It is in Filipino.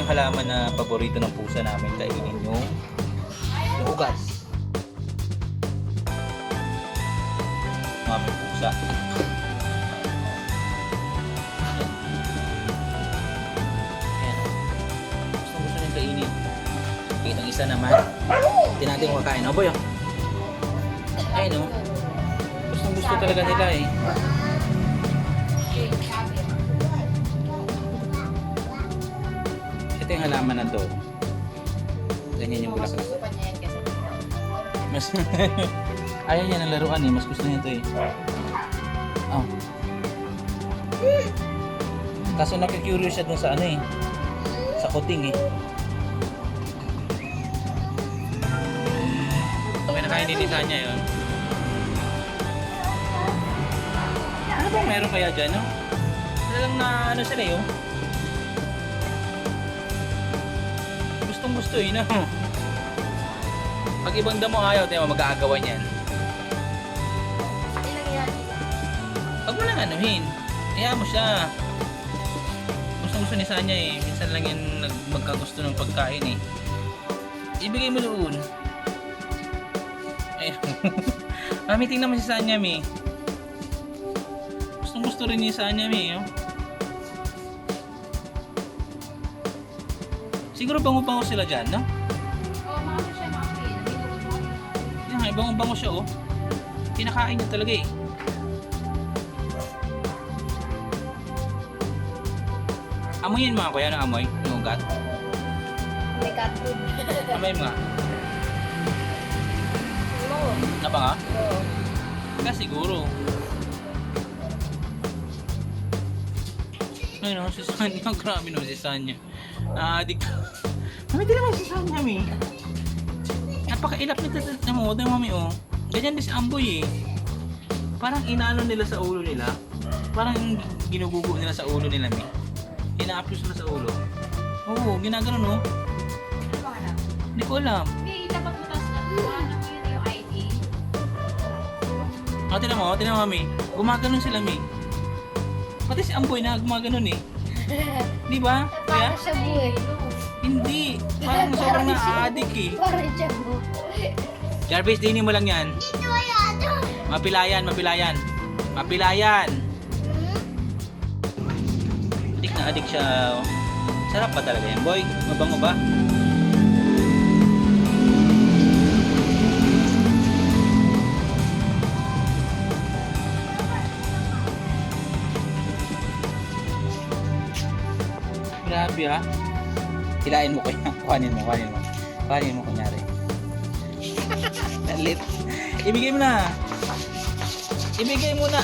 yung halaman na paborito ng pusa namin, kainin yung ugat. Ng aming pusa. Ayan. Gusto niyang kainin. Itong isa naman. Hindi natin kakain. Boy, oh. Ayun, oh. Gusto talaga nila eh. Ito yung halaman na to. Ganyan yung bulaklak. Mas ayaw niya ng laruan eh. Mas gusto niya ito eh. Oh. Kaso nakikurious siya dun sa ano eh. Sa kuting eh. Okay, nakainitisan niya yun. Ano bang meron kaya dyan, no? Talagang na ano sila yun? Gustong gusto eh, no? Pag ibang damo ayaw, tayo mag-aagawan yan. Huwag mo lang anuhin. Iyan mo siya. Gustong gusto ni Sanya eh. Minsan lang yan magkagusto ng pagkain eh. Ibigay mo doon. Ayun. Mami, tingnan mo si Sanya, Mi. Gusto rin ni Sanya, Mi. Oh. Siguro bango-bango sila dyan, no? Oo, mga siya makapin. Yan, bango-bango siya, oh. Kinakain niya talaga eh. Amoyin mga kuya, ng amoy? Yung ugat? May cat food. Amoy mo nga. Oo. Napa nga? Oo. Kasi siguro. Ayun o, si Sanya. Grabe naman si Sanya. Naadik ka. Mami, di naman si Sanya, Mi. Napaka-ilap nito na mo. Ito yung mami, oh. Ganyan din si Amboy, eh. Parang inaano nila sa ulo nila. Parang ginugugo nila sa ulo nila, Mi. Ina-aplos nila sa ulo. Oo, ginagano, no? Ano ba alam? Hindi ko alam. Hindi, dapat butas na. Wala na po yun yung ID. Tinan mo, Mami. Gumaganon sila, Mi. Pati si Amboy na gumaganon, eh. Di ba? Kaya? Parang siya buhay. Hindi. Parang sobrang na-addict, eh. Parang siya buhay. Jarvis, dinin mo lang yan. Dito yan. Mapilayan. Mapilayan. Addict na addict siya. Sarap pa talaga yan, boy. Mabango ba? Grabe ha. Hilain mo kaya. Kuhanin mo kunyari. Nalit. Ibigay mo na. Ibigay mo na.